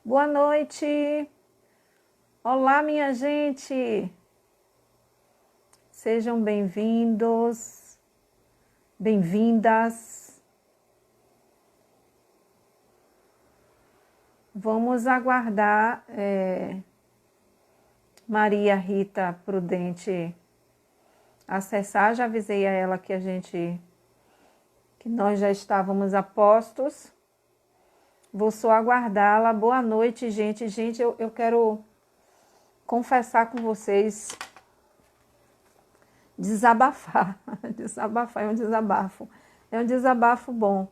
Boa noite. Olá, minha gente. Sejam bem-vindos, bem-vindas. Vamos aguardar Maria Rita Prudente acessar. Já avisei a ela que nós já estávamos a postos. Vou só aguardá-la. Boa noite, gente. Gente, eu quero confessar com vocês, desabafar. Desabafar é um desabafo. É um desabafo bom.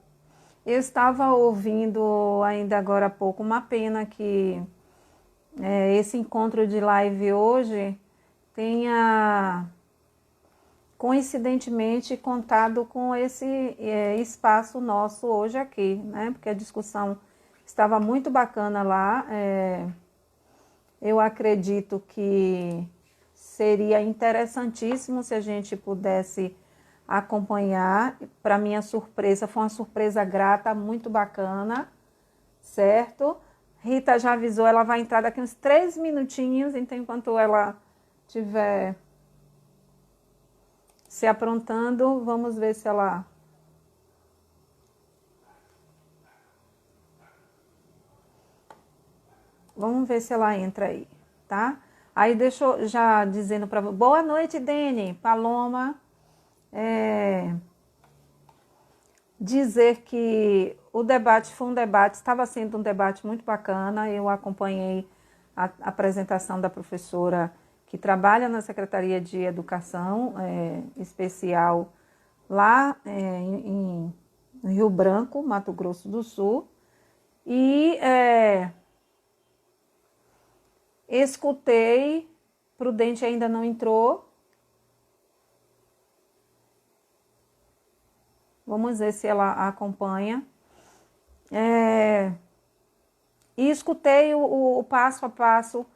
Eu estava ouvindo ainda agora há pouco, uma pena que esse encontro de live hoje tenha coincidentemente contado com esse espaço nosso hoje aqui, né? Porque a discussão estava muito bacana lá. Eu acredito que seria interessantíssimo se a gente pudesse acompanhar. Para minha surpresa, foi uma surpresa grata, muito bacana, certo? Rita já avisou, ela vai entrar daqui uns 3 minutinhos, então enquanto ela estiver se aprontando, vamos ver se ela... Vamos ver se ela entra aí, tá? Aí deixa eu já dizendo para você. Boa noite, Dene, Paloma. Dizer que o debate foi um debate, estava sendo um debate muito bacana. Eu acompanhei a apresentação da professora que trabalha na Secretaria de Educação Especial lá em Rio Branco, Mato Grosso do Sul. E escutei, Prudente ainda não entrou. Vamos ver se ela acompanha. E escutei o passo a passo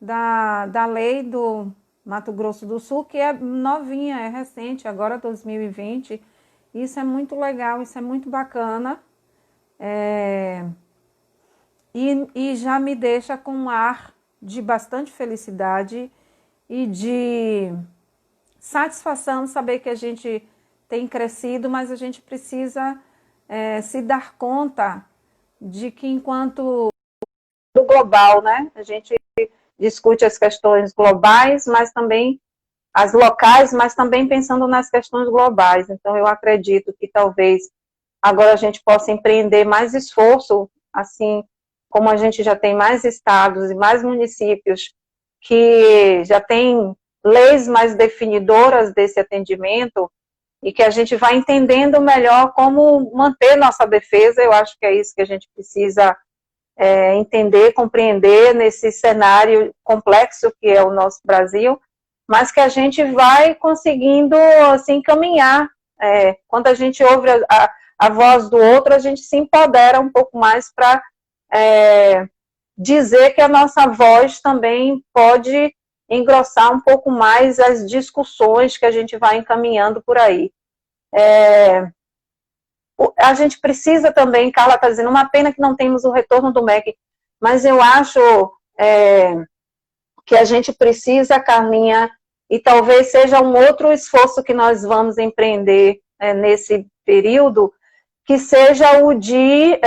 da lei do Mato Grosso do Sul, que é novinha, é recente, agora 2020. Isso é muito legal, isso é muito bacana. E já me deixa com um ar de bastante felicidade e de satisfação saber que a gente tem crescido, mas a gente precisa se dar conta de que enquanto do global, né? A gente discute as questões globais, mas também as locais, mas também pensando nas questões globais. Então eu acredito que talvez agora a gente possa empreender mais esforço, assim como a gente já tem mais estados e mais municípios que já têm leis mais definidoras desse atendimento, e que a gente vai entendendo melhor como manter nossa defesa. Eu acho que é isso que a gente precisa entender, compreender nesse cenário complexo que é o nosso Brasil, mas que a gente vai conseguindo assim, caminhar. Quando a gente ouve a voz do outro, a gente se empodera um pouco mais para dizer que a nossa voz também pode engrossar um pouco mais as discussões que a gente vai encaminhando por aí. A gente precisa também, Carla está dizendo, uma pena que não temos o retorno do MEC, mas eu acho que a gente precisa, Carlinha, e talvez seja um outro esforço que nós vamos empreender nesse período, que seja o de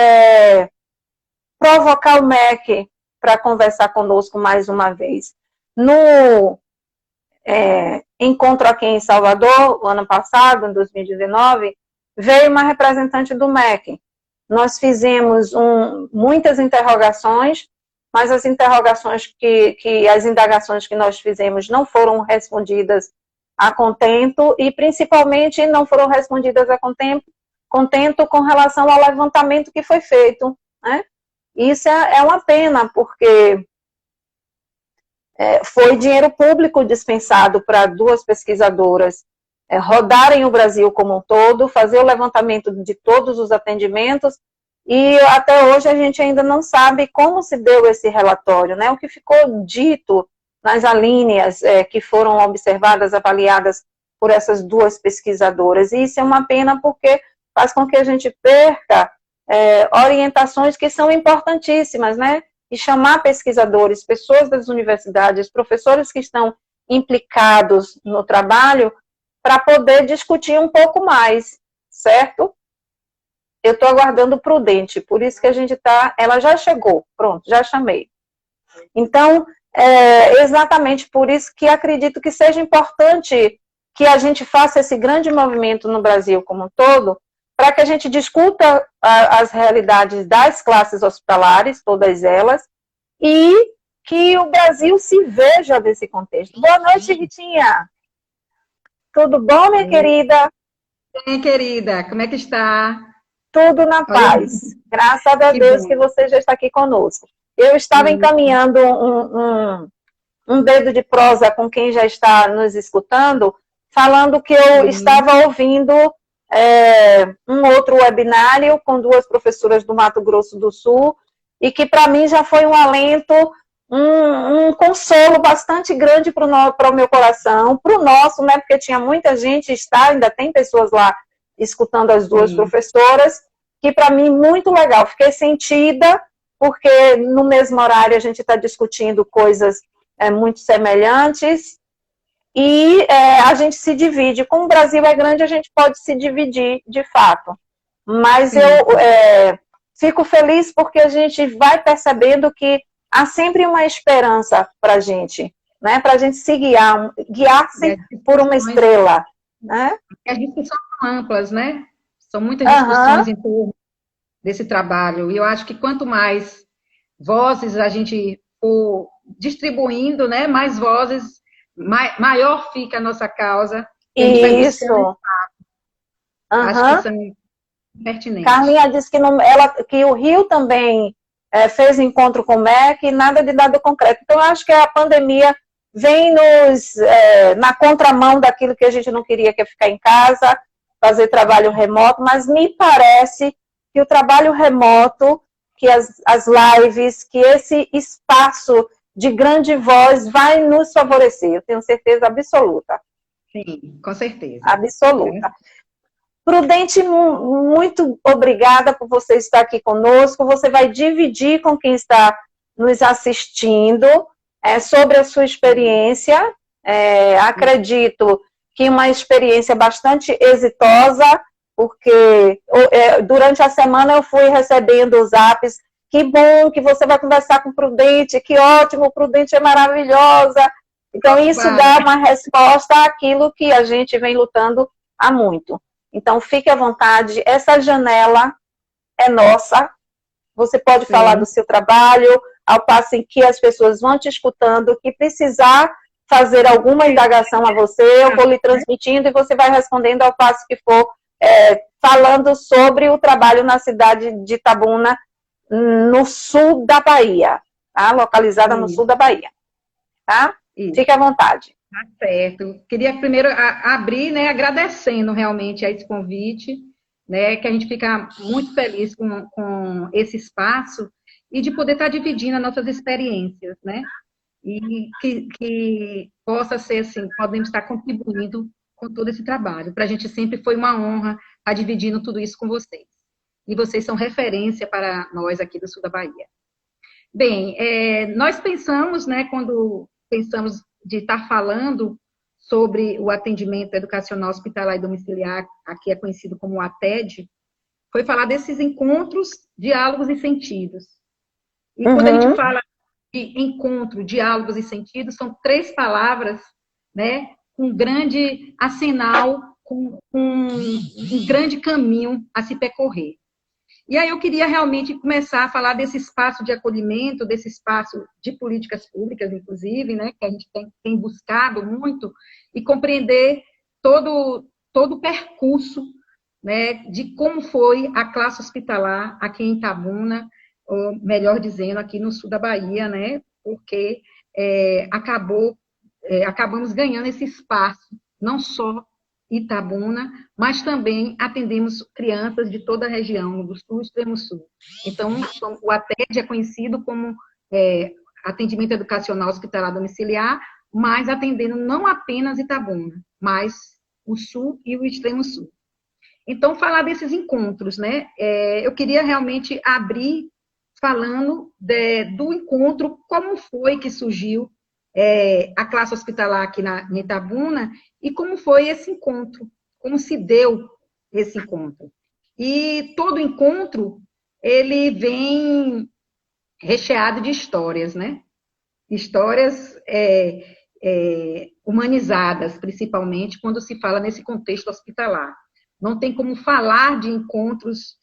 provocar o MEC para conversar conosco mais uma vez. No encontro aqui em Salvador, o ano passado, em 2019, veio uma representante do MEC. Nós fizemos muitas interrogações, mas as interrogações as indagações que nós fizemos não foram respondidas a contento, e principalmente não foram respondidas a contento com relação ao levantamento que foi feito, né? Isso é uma pena, porque foi dinheiro público dispensado para 2 pesquisadoras rodarem o Brasil como um todo, fazer o levantamento de todos os atendimentos, e até hoje a gente ainda não sabe como se deu esse relatório, né? O que ficou dito nas alíneas que foram observadas, avaliadas por essas 2 pesquisadoras, e isso é uma pena porque faz com que a gente perca orientações que são importantíssimas, né? e chamar pesquisadores, pessoas das universidades, professores que estão implicados no trabalho, para poder discutir um pouco mais, certo? Eu estou aguardando Prudente, por isso que a gente está... Ela já chegou, pronto, já chamei. Então, exatamente por isso que acredito que seja importante que a gente faça esse grande movimento no Brasil como um todo, para que a gente discuta as realidades das classes hospitalares, todas elas, e que o Brasil se veja nesse contexto. Boa noite, Ritinha. Tudo bom, minha querida? Bem, querida, como é que está? Tudo na paz. Graças a Deus que você já está aqui conosco. Eu estava encaminhando um dedo de prosa com quem já está nos escutando, falando que eu estava ouvindo um outro webinário com duas professoras do Mato Grosso do Sul, e que para mim já foi um alento, um consolo bastante grande para o meu coração, para o nosso, né, porque tinha muita gente, ainda tem pessoas lá escutando as duas professoras, que para mim muito legal, fiquei sentida, porque no mesmo horário a gente está discutindo coisas muito semelhantes, e a gente se divide. Como o Brasil é grande, a gente pode se dividir, de fato. Mas eu fico feliz porque a gente vai percebendo que há sempre uma esperança para a gente, né? Para a gente se guiar-se por uma estrela. Né? As discussões são amplas, né? São muitas discussões em torno desse trabalho. E eu acho que quanto mais vozes a gente for distribuindo, né? Mais vozes, maior fica a nossa causa. Isso. Acho que são pertinentes. Carlinha disse que o Rio também fez encontro com o MEC e nada de dado concreto. Então, eu acho que a pandemia vem na contramão daquilo que a gente não queria, que é ficar em casa, fazer trabalho remoto, mas me parece que o trabalho remoto, que as lives, que esse espaço de grande voz vai nos favorecer, eu tenho certeza absoluta. Sim, com certeza. Absoluta. Prudente, muito obrigada por você estar aqui conosco, você vai dividir com quem está nos assistindo sobre a sua experiência, acredito que uma experiência bastante exitosa, porque durante a semana eu fui recebendo os zaps, que bom que você vai conversar com Prudente, que ótimo, Prudente é maravilhosa. Então, isso dá uma resposta àquilo que a gente vem lutando há muito. Então, fique à vontade, essa janela é nossa, você pode falar do seu trabalho, ao passo em que as pessoas vão te escutando, que precisar fazer alguma indagação a você, eu vou lhe transmitindo e você vai respondendo ao passo que for falando sobre o trabalho na cidade de Itabuna, no sul da Bahia, tá? Localizada no sul da Bahia, tá? Fique à vontade. Tá certo. Queria primeiro abrir, né, agradecendo realmente a esse convite, né, que a gente fica muito feliz com esse espaço e de poder estar dividindo as nossas experiências, né, e que possa ser assim, podemos estar contribuindo com todo esse trabalho. Para a gente sempre foi uma honra estar dividindo tudo isso com vocês. E vocês são referência para nós aqui do sul da Bahia. Bem, nós pensamos, né, quando pensamos de estar falando sobre o atendimento educacional hospitalar e domiciliar, aqui é conhecido como ATED, foi falar desses encontros, diálogos e sentidos. E quando a gente fala de encontro, diálogos e sentidos, são 3 palavras, né, com grande arsenal, com um grande caminho a se percorrer. E aí eu queria realmente começar a falar desse espaço de acolhimento, desse espaço de políticas públicas, inclusive, né, que a gente tem buscado muito, e compreender todo o percurso, né, de como foi a classe hospitalar aqui em Itabuna, ou melhor dizendo, aqui no sul da Bahia, né, porque acabamos ganhando esse espaço, não só Itabuna, mas também atendemos crianças de toda a região, do sul e extremo sul. Então, o ATED é conhecido como atendimento educacional hospitalar domiciliar, mas atendendo não apenas Itabuna, mas o sul e o extremo sul. Então, falar desses encontros, né? Eu queria realmente abrir falando do encontro, como foi que surgiu a classe hospitalar aqui em Itabuna e como foi esse encontro, como se deu esse encontro. E todo encontro, ele vem recheado de histórias, né? Histórias humanizadas, principalmente quando se fala nesse contexto hospitalar. Não tem como falar de encontros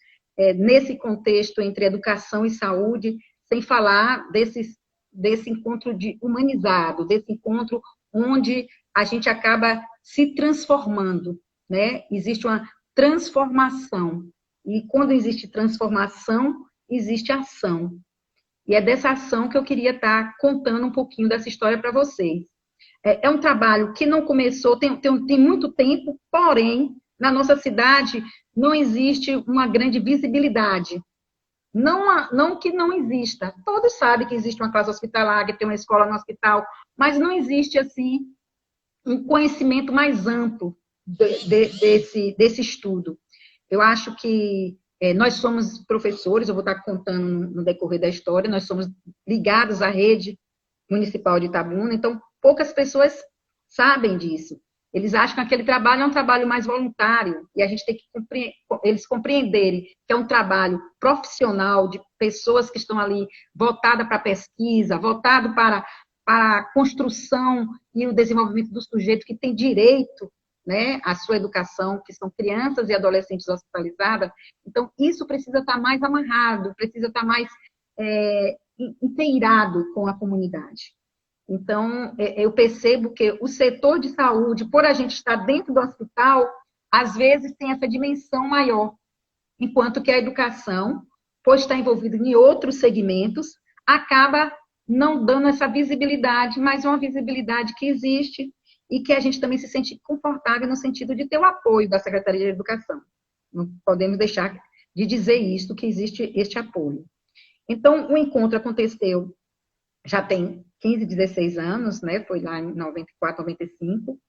nesse contexto entre educação e saúde sem falar desse encontro humanizado, desse encontro onde a gente acaba se transformando, né? Existe uma transformação. E quando existe transformação, existe ação. E é dessa ação que eu queria estar contando um pouquinho dessa história para vocês. É um trabalho que não começou, tem muito tempo, porém, na nossa cidade não existe uma grande visibilidade. Não que não exista. Todos sabem que existe uma classe hospitalar, que tem uma escola no hospital, mas não existe, assim, um conhecimento mais amplo desse estudo. Eu acho que nós somos professores, eu vou estar contando no decorrer da história, nós somos ligados à rede municipal de Itabuna, então poucas pessoas sabem disso. Eles acham que aquele trabalho é um trabalho mais voluntário, e a gente tem que eles compreenderem que é um trabalho profissional de pessoas que estão ali voltada para a pesquisa, voltado para a construção e o desenvolvimento do sujeito que tem direito, né, à sua educação, que são crianças e adolescentes hospitalizadas. Então, isso precisa estar mais amarrado, precisa estar mais inteirado com a comunidade. Então, eu percebo que o setor de saúde, por a gente estar dentro do hospital, às vezes tem essa dimensão maior, enquanto que a educação, por estar envolvida em outros segmentos, acaba não dando essa visibilidade, mas uma visibilidade que existe e que a gente também se sente confortável no sentido de ter o apoio da Secretaria de Educação. Não podemos deixar de dizer isso, que existe este apoio. Então, o encontro aconteceu, já tem 15, 16 anos, né? Foi lá em 94, 95,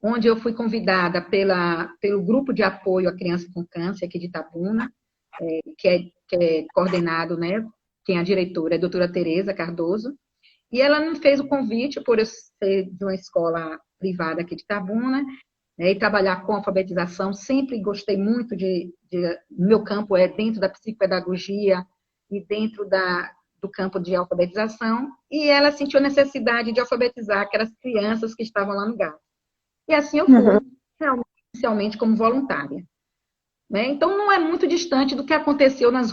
onde eu fui convidada pelo Grupo de Apoio à Criança com Câncer aqui de Itabuna, que é coordenado, né? Quem é a diretora é a doutora Tereza Cardoso, e ela me fez o convite, por eu ser de uma escola privada aqui de Itabuna, né, e trabalhar com alfabetização. Sempre gostei muito meu campo é dentro da psicopedagogia e dentro do campo de alfabetização, e ela sentiu a necessidade de alfabetizar aquelas crianças que estavam lá no GAP. E assim eu fui, realmente, inicialmente como voluntária. Né? Então, não é muito distante do que aconteceu nos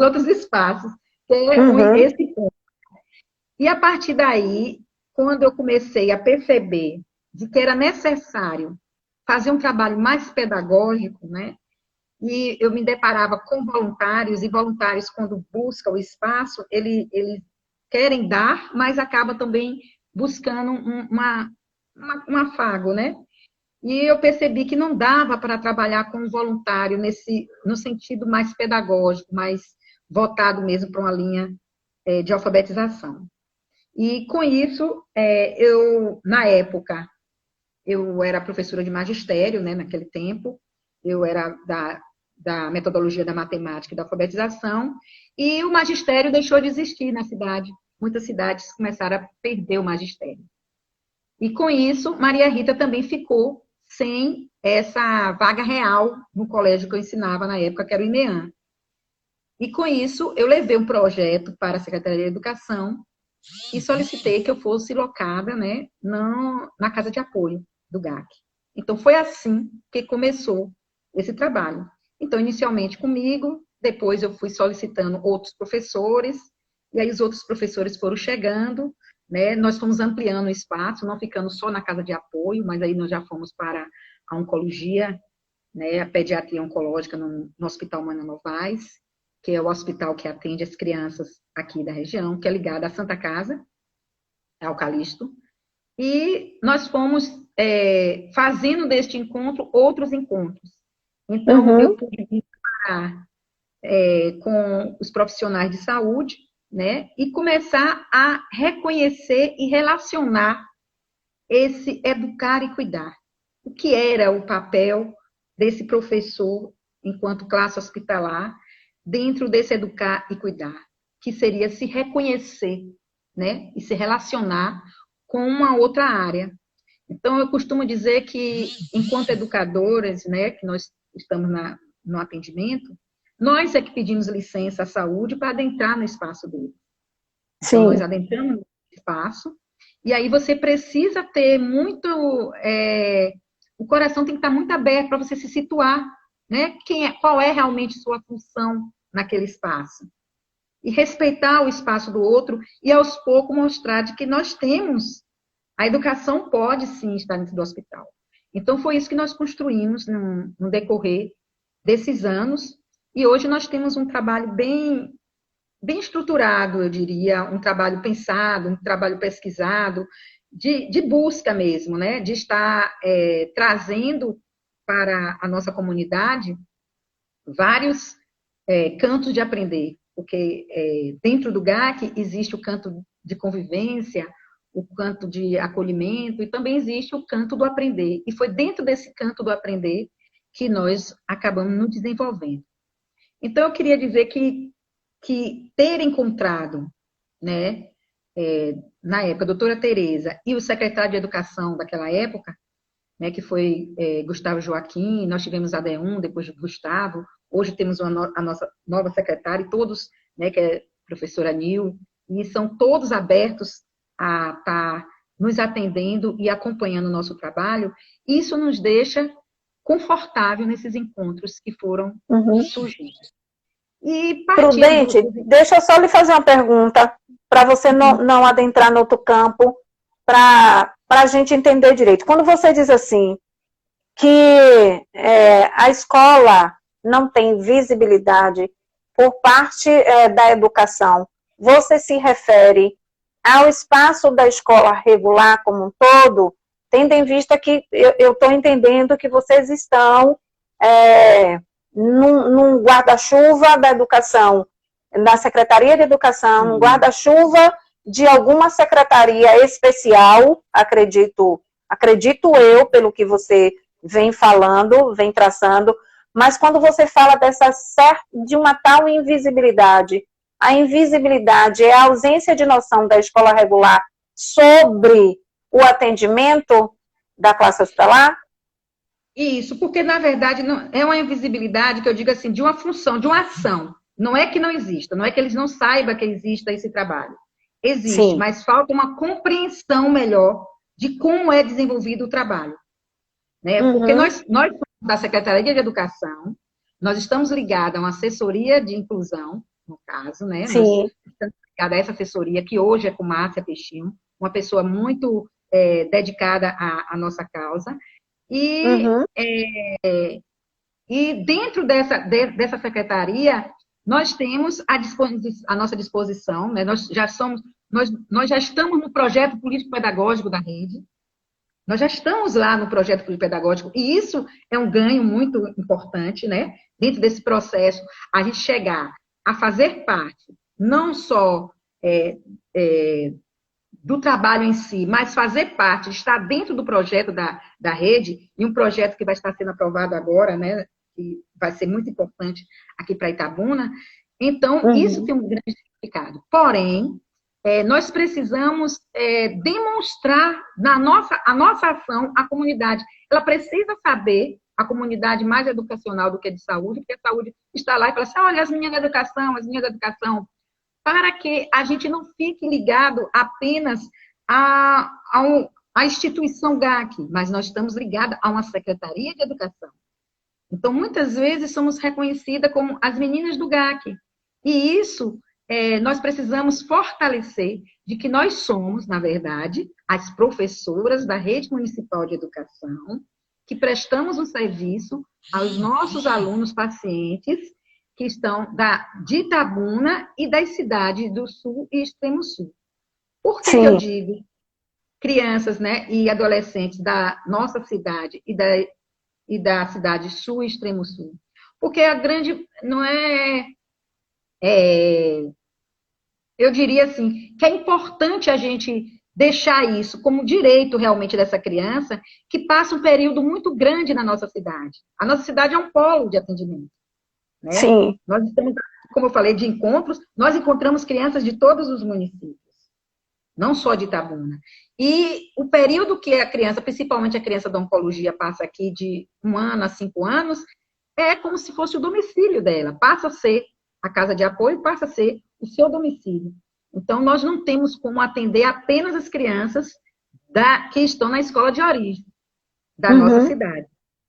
outros espaços, que é esse ponto. E a partir daí, quando eu comecei a perceber de que era necessário fazer um trabalho mais pedagógico, né? E eu me deparava com voluntários, e voluntários, quando buscam o espaço, eles querem dar, mas acabam também buscando um afago, né? E eu percebi que não dava para trabalhar com um voluntário no sentido mais pedagógico, mais voltado mesmo para uma linha de alfabetização. E com isso, na época, eu era professora de magistério, né, naquele tempo, eu era da metodologia da matemática e da alfabetização, e o magistério deixou de existir na cidade. Muitas cidades começaram a perder o magistério. E com isso, Maria Rita também ficou sem essa vaga real no colégio que eu ensinava na época, que era o INEAM. E com isso, eu levei um projeto para a Secretaria de Educação e solicitei que eu fosse locada, né, na casa de apoio do GAC. Então, foi assim que começou esse trabalho. Então, inicialmente comigo, depois eu fui solicitando outros professores, e aí os outros professores foram chegando, né, nós fomos ampliando o espaço, não ficando só na casa de apoio, mas aí nós já fomos para a oncologia, né, a pediatria oncológica no Hospital Mano Novaes, que é o hospital que atende as crianças aqui da região, que é ligado à Santa Casa, ao Calixto, e nós fomos fazendo deste encontro outros encontros. Então, eu pude me preparar com os profissionais de saúde, né, e começar a reconhecer e relacionar esse educar e cuidar. O que era o papel desse professor enquanto classe hospitalar dentro desse educar e cuidar? que seria se reconhecer, né, e se relacionar com uma outra área. Então, eu costumo dizer que, enquanto educadoras, né, que nós estamos no atendimento, nós é que pedimos licença à saúde para adentrar no espaço dele. Então, nós adentramos no espaço, e aí você precisa ter muito... o coração tem que estar muito aberto para você se situar, né? Qual é realmente sua função naquele espaço. E respeitar o espaço do outro e, aos poucos, mostrar de que nós temos... A educação pode, sim, estar dentro do hospital. Então, foi isso que nós construímos no decorrer desses anos. E hoje nós temos um trabalho bem estruturado, eu diria, um trabalho pensado, um trabalho pesquisado, de busca mesmo, né? De estar trazendo para a nossa comunidade vários cantos de aprender. Porque dentro do GAC existe o canto de convivência, o canto de acolhimento, e também existe o canto do aprender. E foi dentro desse canto do aprender que nós acabamos nos desenvolvendo. Então, eu queria dizer que ter encontrado, né, na época, a doutora Tereza e o secretário de Educação daquela época, né, que foi Gustavo Joaquim, nós tivemos a D1, depois de Gustavo, hoje temos a nossa nova secretária, e todos, né, que é a professora Nil, e são todos abertos a estar nos atendendo e acompanhando o nosso trabalho. Isso nos deixa confortável nesses encontros que foram surgindo. E Prudente, deixa eu só lhe fazer uma pergunta, para você não adentrar no outro campo, para a gente entender direito. Quando você diz assim, que a escola não tem visibilidade por parte da educação, você se refere ao espaço da escola regular como um todo, tendo em vista que eu estou entendendo que vocês estão num guarda-chuva da educação, da Secretaria de Educação, num guarda-chuva de alguma secretaria especial, acredito eu, pelo que você vem falando, vem traçando, mas quando você fala de uma tal invisibilidade, a invisibilidade é a ausência de noção da escola regular sobre o atendimento da classe hospitalar? Isso, porque, na verdade, não, é uma invisibilidade, que eu digo assim, de uma função, de uma ação. Não é que não exista, não é que eles não saibam que exista esse trabalho. Existe, sim, mas falta uma compreensão melhor de como é desenvolvido o trabalho. Né? Porque nós somos da Secretaria de Educação, nós estamos ligados a uma assessoria de inclusão, no caso, né? Sim. Nós estamos ligados a essa assessoria, que hoje é com Márcia Peixinho, uma pessoa muito dedicada à nossa causa. E dentro dessa secretaria, nós temos a nossa disposição, né? Nós já estamos no projeto político-pedagógico da rede, nós já estamos lá no projeto político-pedagógico, e isso é um ganho muito importante, né? Dentro desse processo, a gente chegar a fazer parte, não só do trabalho em si, mas fazer parte, estar dentro do projeto da rede, e um projeto que vai estar sendo aprovado agora, né? Que vai ser muito importante aqui para Itabuna. Então, isso tem um grande significado. Porém, nós precisamos demonstrar a nossa ação à comunidade. Ela precisa saber, a comunidade mais educacional do que de saúde, porque a saúde está lá e fala assim, olha, as minhas da educação, para que a gente não fique ligado apenas à instituição GAC, mas nós estamos ligados a uma Secretaria de Educação. Então, muitas vezes, somos reconhecidas como as meninas do GAC. E isso, nós precisamos fortalecer de que nós somos, na verdade, as professoras da Rede Municipal de Educação, que prestamos um serviço aos nossos alunos pacientes que estão de Itabuna e das cidades do Sul e Extremo Sul. Por que eu digo crianças, né, e adolescentes da nossa cidade e da cidade Sul e Extremo Sul? Porque a grande, não eu diria assim, que é importante a gente deixar isso como direito realmente dessa criança, que passa um período muito grande na nossa cidade. A nossa cidade é um polo de atendimento. Né? Sim. Nós estamos como eu falei, de encontros, nós encontramos crianças de todos os municípios, não só de Itabuna. E o período que a criança, principalmente a criança da oncologia, passa aqui de 1 ano a 5 anos, é como se fosse o domicílio dela, passa a ser a casa de apoio, passa a ser o seu domicílio. Então, nós não temos como atender apenas as crianças que estão na escola de origem da nossa cidade.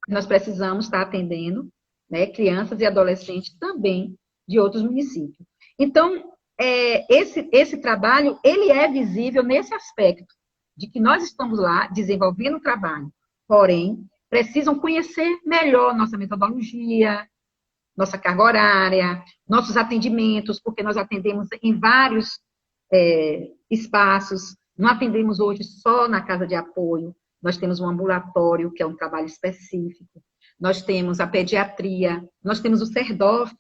Nós precisamos estar atendendo, né, crianças e adolescentes também de outros municípios. Então, esse trabalho, ele é visível nesse aspecto, de que nós estamos lá desenvolvendo o trabalho, porém, precisam conhecer melhor nossa metodologia, nossa carga horária, nossos atendimentos, porque nós atendemos em vários espaços, não atendemos hoje só na casa de apoio, nós temos um ambulatório, que é um trabalho específico, nós temos a pediatria, nós temos o CERDOF,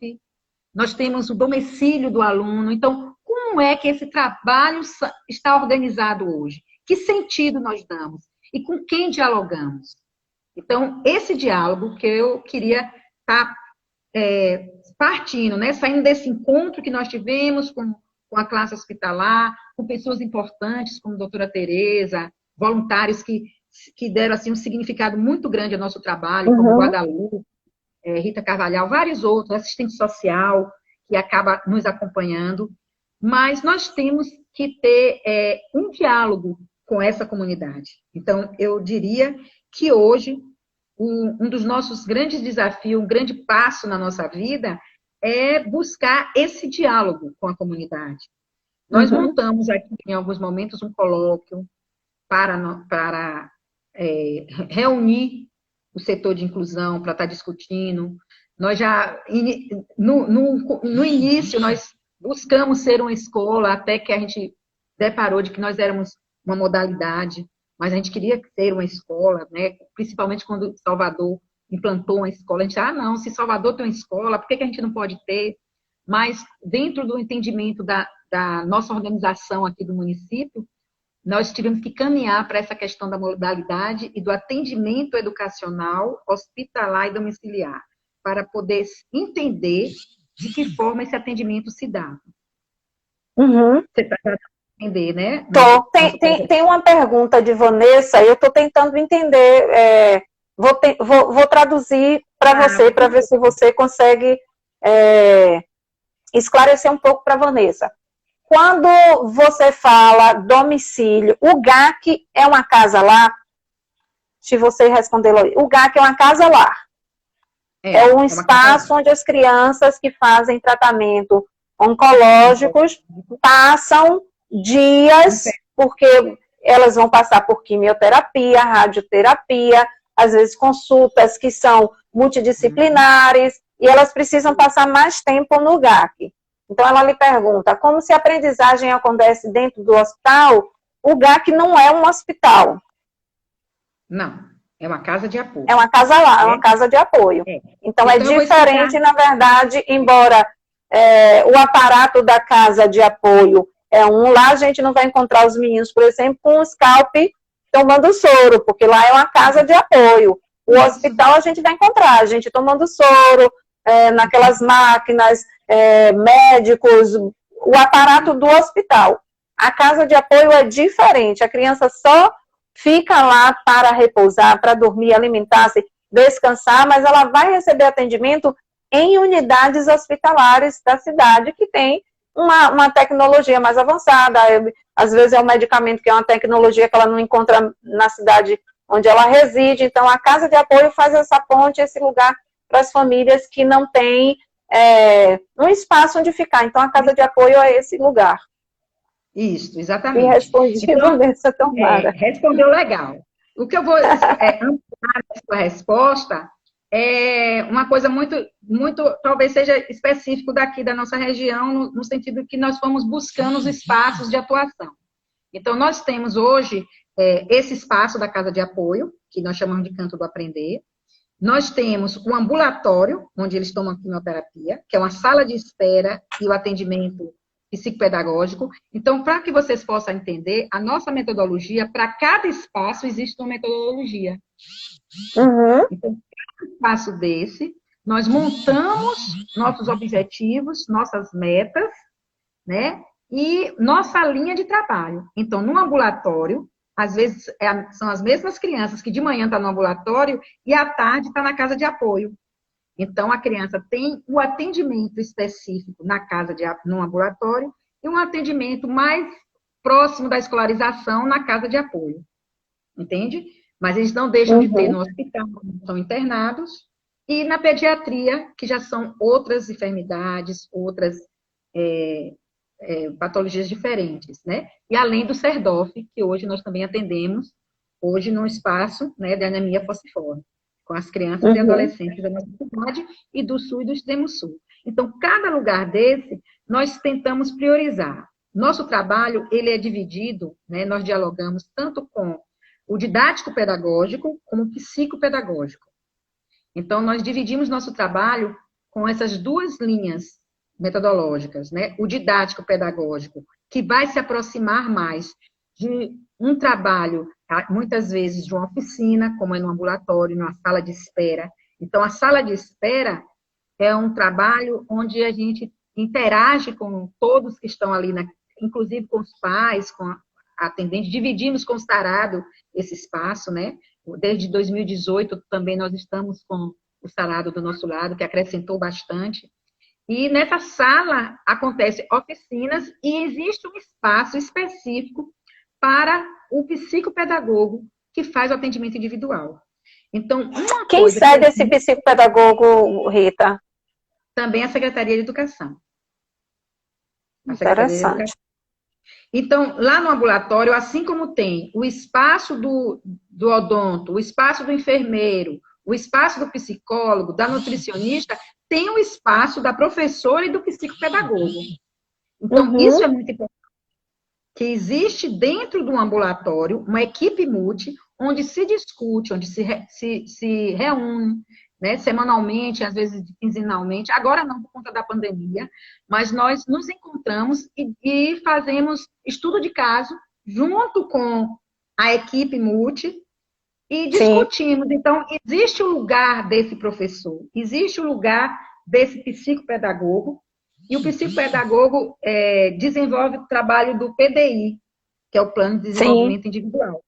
nós temos o domicílio do aluno. Então, como é que esse trabalho está organizado hoje? Que sentido nós damos? E com quem dialogamos? Então, esse diálogo que eu queria estar partindo, né? Saindo desse encontro que nós tivemos com a classe hospitalar, com pessoas importantes como a doutora Tereza, voluntários que deram assim, um significado muito grande ao nosso trabalho, como Guadalupe, Rita Carvalhal, vários outros, assistente social, que acaba nos acompanhando. Mas nós temos que ter um diálogo com essa comunidade. Então, eu diria que hoje, um dos nossos grandes desafios, um grande passo na nossa vida, é buscar esse diálogo com a comunidade. Nós montamos aqui, em alguns momentos, um colóquio para reunir o setor de inclusão, para estar discutindo. Nós já, no início, nós buscamos ser uma escola, até que a gente deparou de que nós éramos uma modalidade, mas a gente queria ser uma escola, né? Principalmente quando Salvador implantou uma escola. A gente, não, se Salvador tem uma escola, por que a gente não pode ter? Mas, dentro do entendimento da nossa organização aqui do município, nós tivemos que caminhar para essa questão da modalidade e do atendimento educacional, hospitalar e domiciliar, para poder entender de que forma esse atendimento se dá. Você está entender, né? Tem uma pergunta de Vanessa, eu estou tentando entender, vou traduzir para você, para ver se você consegue esclarecer um pouco para Vanessa. Quando você fala domicílio, o GAC é uma casa-lar? Se você responder, o GAC é uma casa-lar. É um espaço onde as crianças que fazem tratamento oncológicos passam dias, porque elas vão passar por quimioterapia, radioterapia, às vezes consultas que são multidisciplinares, e elas precisam passar mais tempo no GAC. Então, ela lhe pergunta, como se a aprendizagem acontece dentro do hospital, o GAC não é um hospital. Não, é uma casa de apoio. É uma casa lá, é uma casa de apoio. Então, é diferente, na verdade, embora o aparato da casa de apoio lá a gente não vai encontrar os meninos, por exemplo, com um scalp tomando soro, porque lá é uma casa de apoio. O hospital a gente vai encontrar, a gente tomando soro, naquelas máquinas, médicos, o aparato do hospital. A casa de apoio é diferente, a criança só fica lá para repousar, para dormir, alimentar-se, descansar, mas ela vai receber atendimento em unidades hospitalares da cidade que tem uma tecnologia mais avançada. Às vezes é um medicamento que é uma tecnologia que ela não encontra na cidade onde ela reside. Então, a casa de apoio faz essa ponte, esse lugar para as famílias que não têm um espaço onde ficar. Então, a casa de apoio é esse lugar. Isso, exatamente. E respondi, Vanessa, tomara. Respondeu legal. O que eu vou ampliar na sua resposta é uma coisa muito, talvez seja específico daqui da nossa região, no sentido que nós fomos buscando os espaços de atuação. Então, nós temos hoje esse espaço da casa de apoio, que nós chamamos de Canto do Aprender. Nós temos o ambulatório, onde eles tomam quimioterapia, que é uma sala de espera e o atendimento psicopedagógico. Então, para que vocês possam entender, a nossa metodologia, para cada espaço, existe uma metodologia. Então, cada espaço desse, nós montamos nossos objetivos, nossas metas, né? E nossa linha de trabalho. Então, no ambulatório, às vezes são as mesmas crianças que de manhã estão no ambulatório e à tarde está na casa de apoio. Então, a criança tem o atendimento específico no ambulatório e um atendimento mais próximo da escolarização na casa de apoio. Entende? Mas eles não deixam de ter no hospital, estão internados, e na pediatria, que já são outras enfermidades, outras patologias diferentes, né? E além do CERDOF, que hoje nós também atendemos, hoje no espaço, né, de anemia falciforme, com as crianças e adolescentes da nossa cidade e do sul e do extremo sul. Então, cada lugar desse, nós tentamos priorizar. Nosso trabalho, ele é dividido, né, nós dialogamos tanto com o didático-pedagógico como o psicopedagógico. Então, nós dividimos nosso trabalho com essas duas linhas metodológicas, né? O didático-pedagógico, que vai se aproximar mais de um trabalho, muitas vezes de uma oficina, como é no ambulatório, numa sala de espera. Então, a sala de espera é um trabalho onde a gente interage com todos que estão ali, inclusive com os pais, com a atendente, dividimos com o sarado esse espaço, né? Desde 2018 também nós estamos com o sarado do nosso lado, que acrescentou bastante. E nessa sala acontecem oficinas e existe um espaço específico para o psicopedagogo que faz o atendimento individual. Então, quem cede esse psicopedagogo, Rita? Também a Secretaria de Educação. Interessante. Então, lá no ambulatório, assim como tem o espaço do odonto, o espaço do enfermeiro, o espaço do psicólogo, da nutricionista, tem o espaço da professora e do psicopedagogo. Então, isso é muito importante. Que existe dentro do ambulatório uma equipe multi, onde se discute, onde se reúne, né, semanalmente, às vezes quinzenalmente, agora não por conta da pandemia, mas nós nos encontramos e fazemos estudo de caso junto com a equipe multi e discutimos. Sim. Então, existe o lugar desse professor, existe o lugar desse psicopedagogo, e o psicopedagogo desenvolve o trabalho do PDI, que é o Plano de Desenvolvimento Individual.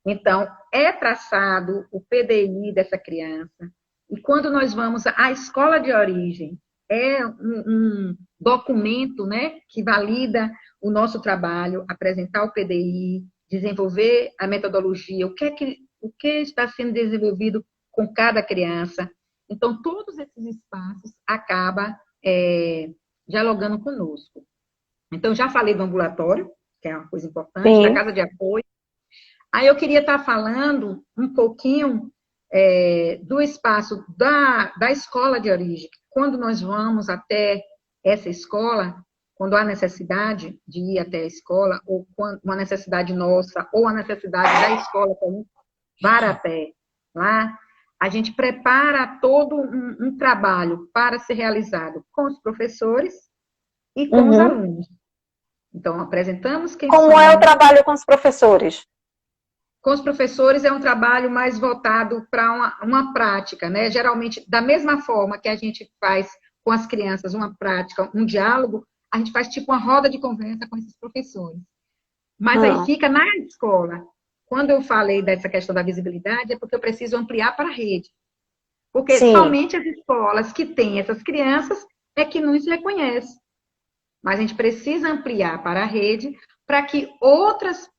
Então, é traçado o PDI dessa criança, e quando nós vamos à escola de origem, é um documento, né, que valida o nosso trabalho, apresentar o PDI, desenvolver a metodologia, o que está sendo desenvolvido com cada criança. Então, todos esses espaços acabam dialogando conosco. Então, já falei do ambulatório, que é uma coisa importante, da casa de apoio. Aí eu queria estar falando um pouquinho do espaço da escola de origem. Quando nós vamos até essa escola, quando há necessidade de ir até a escola, ou uma necessidade nossa, ou a necessidade da escola para até lá, a gente prepara todo um trabalho para ser realizado com os professores e com os alunos. Então, apresentamos quem Como é o trabalho com os professores? Com os professores é um trabalho mais voltado para uma prática, né? Geralmente, da mesma forma que a gente faz com as crianças uma prática, um diálogo, a gente faz tipo uma roda de conversa com esses professores. Mas aí fica na escola. Quando eu falei dessa questão da visibilidade, é porque eu preciso ampliar para a rede. Porque somente as escolas que têm essas crianças é que nos reconhecem. Mas a gente precisa ampliar para a rede para que outras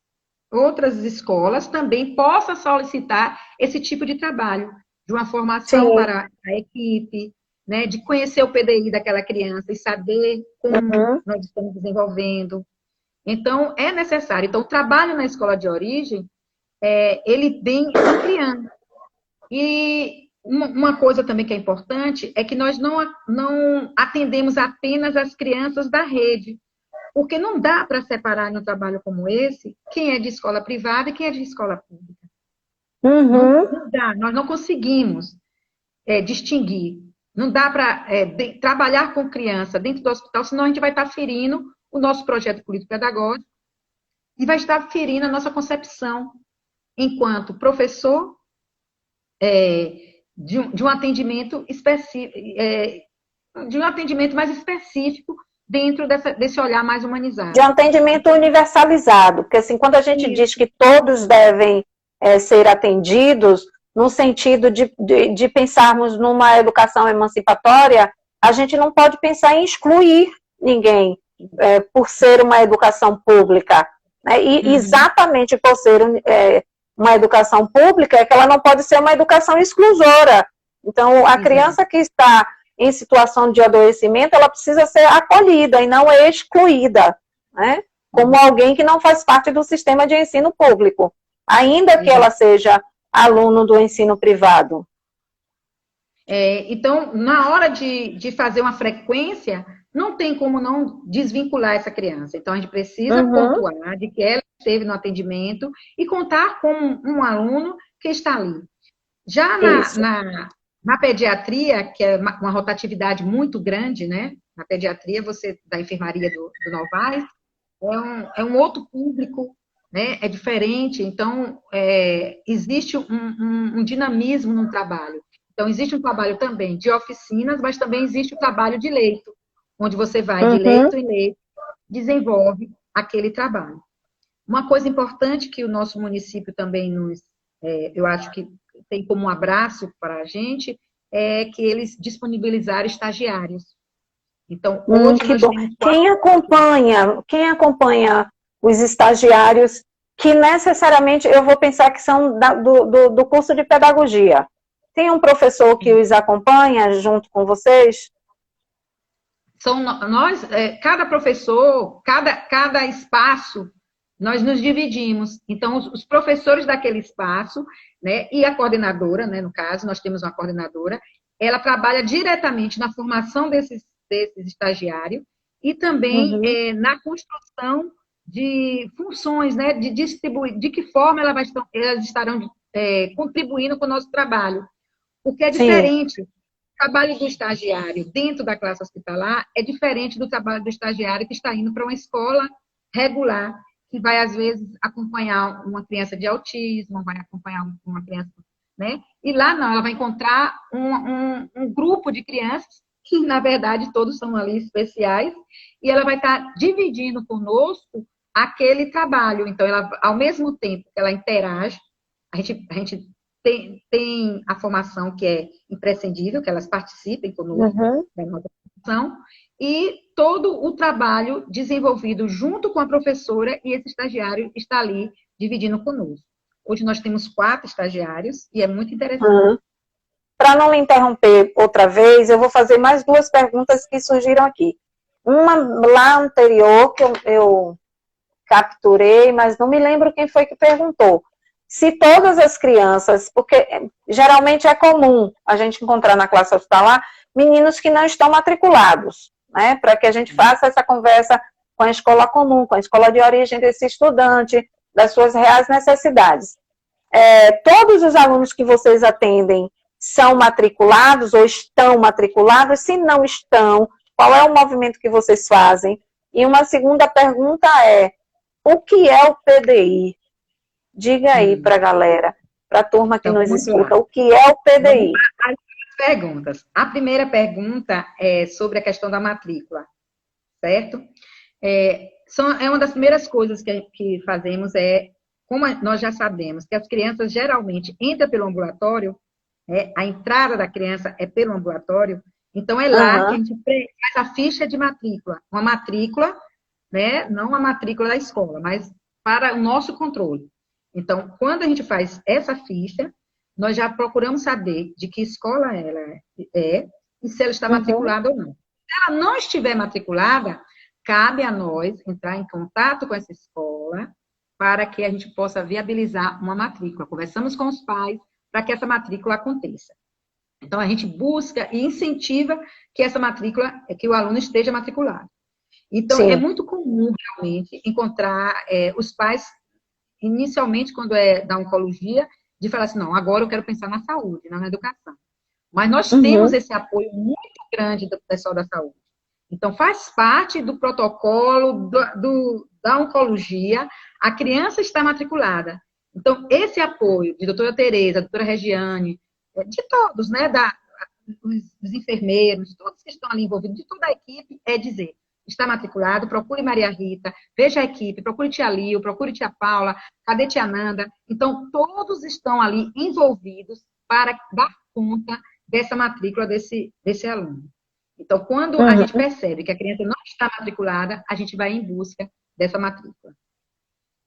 escolas também possam solicitar esse tipo de trabalho, de uma formação para a equipe, né, de conhecer o PDI daquela criança e saber como nós estamos desenvolvendo. Então, é necessário. Então, o trabalho na escola de origem, ele vem ampliando. E uma coisa também que é importante é que nós não atendemos apenas as crianças da rede, porque não dá para separar num trabalho como esse quem é de escola privada e quem é de escola pública. Não dá, nós não conseguimos distinguir. Não dá para trabalhar com criança dentro do hospital, senão a gente vai estar ferindo o nosso projeto político-pedagógico e vai estar ferindo a nossa concepção enquanto professor de um atendimento específico, de um atendimento mais específico dentro desse olhar mais humanizado. De um atendimento universalizado, porque assim, quando a gente Isso. diz que todos devem ser atendidos, no sentido de pensarmos numa educação emancipatória, a gente não pode pensar em excluir ninguém por ser uma educação pública. Né? E exatamente por ser uma educação pública, é que ela não pode ser uma educação exclusora. Então, a criança que está em situação de adoecimento, ela precisa ser acolhida e não excluída, né? Como alguém que não faz parte do sistema de ensino público, ainda que ela seja aluno do ensino privado. Então, na hora de fazer uma frequência, não tem como não desvincular essa criança. Então, a gente precisa pontuar de que ela esteve no atendimento e contar com um aluno que está ali. Já na pediatria, que é uma rotatividade muito grande, né? Na pediatria, da enfermaria do Novaes, é um outro público, né? É diferente. Então, existe um dinamismo no trabalho. Então, existe um trabalho também de oficinas, mas também existe o trabalho de leito, onde você vai de leito em leito, desenvolve aquele trabalho. Uma coisa importante que o nosso município também eu acho que tem como um abraço para a gente, é que eles disponibilizaram estagiários. Então, hoje que bom. Quem acompanha os estagiários, que necessariamente eu vou pensar que são do curso de pedagogia. Tem um professor que os acompanha junto com vocês? Cada professor, cada espaço, nós nos dividimos. Então, os professores daquele espaço, né, e a coordenadora, né, no caso, nós temos uma coordenadora, ela trabalha diretamente na formação desses estagiários e também na construção de funções, né, de distribuir, de que forma elas estarão contribuindo com o nosso trabalho. Porque é diferente. O trabalho do estagiário dentro da classe hospitalar é diferente do trabalho do estagiário que está indo para uma escola regular, que vai, às vezes, acompanhar uma criança de autismo, vai acompanhar uma criança, né? E lá não, ela vai encontrar um grupo de crianças que, na verdade, todos são ali especiais, e ela vai estar dividindo conosco aquele trabalho. Então, ela, ao mesmo tempo que ela interage, a gente tem a formação que é imprescindível, que elas participem conosco da nossa formação, e todo o trabalho desenvolvido junto com a professora, e esse estagiário está ali dividindo conosco. Hoje nós temos 4 estagiários e é muito interessante. Para não lhe interromper outra vez, eu vou fazer mais 2 perguntas que surgiram aqui. Uma lá anterior, que eu capturei, mas não me lembro quem foi que perguntou. Se todas as crianças, porque geralmente é comum a gente encontrar na classe hospitalar meninos que não estão matriculados, né? Para que a gente faça essa conversa com a escola comum, com a escola de origem desse estudante, das suas reais necessidades. Todos os alunos que vocês atendem são matriculados ou estão matriculados? Se não estão, qual é o movimento que vocês fazem? E uma segunda pergunta é, o que é o PDI? Diga aí para a galera, para a turma que nos escuta, o que é o PDI? Perguntas. A primeira pergunta é sobre a questão da matrícula, certo? Uma das primeiras coisas que fazemos como nós já sabemos, que as crianças geralmente entram pelo ambulatório, a entrada da criança é pelo ambulatório, então é lá que a gente faz a ficha de matrícula. Uma matrícula, né, não a matrícula da escola, mas para o nosso controle. Então, quando a gente faz essa ficha, nós já procuramos saber de que escola ela é e se ela está matriculada ou não. Se ela não estiver matriculada, cabe a nós entrar em contato com essa escola para que a gente possa viabilizar uma matrícula. Conversamos com os pais para que essa matrícula aconteça. Então, a gente busca e incentiva que essa matrícula, que o aluno esteja matriculado. Então, é muito comum, realmente, encontrar os pais, inicialmente, quando é da oncologia, de falar assim, não, agora eu quero pensar na saúde, não na educação. Mas nós temos esse apoio muito grande do pessoal da saúde. Então, faz parte do protocolo da oncologia, a criança está matriculada. Então, esse apoio de doutora Tereza, doutora Regiane, de todos, né, os enfermeiros, todos que estão ali envolvidos, de toda a equipe, é dizer, está matriculado, procure Maria Rita, veja a equipe, procure tia Lio, procure tia Paula, cadê tia Nanda? Então, todos estão ali envolvidos para dar conta dessa matrícula desse aluno. Então, quando a gente percebe que a criança não está matriculada, a gente vai em busca dessa matrícula.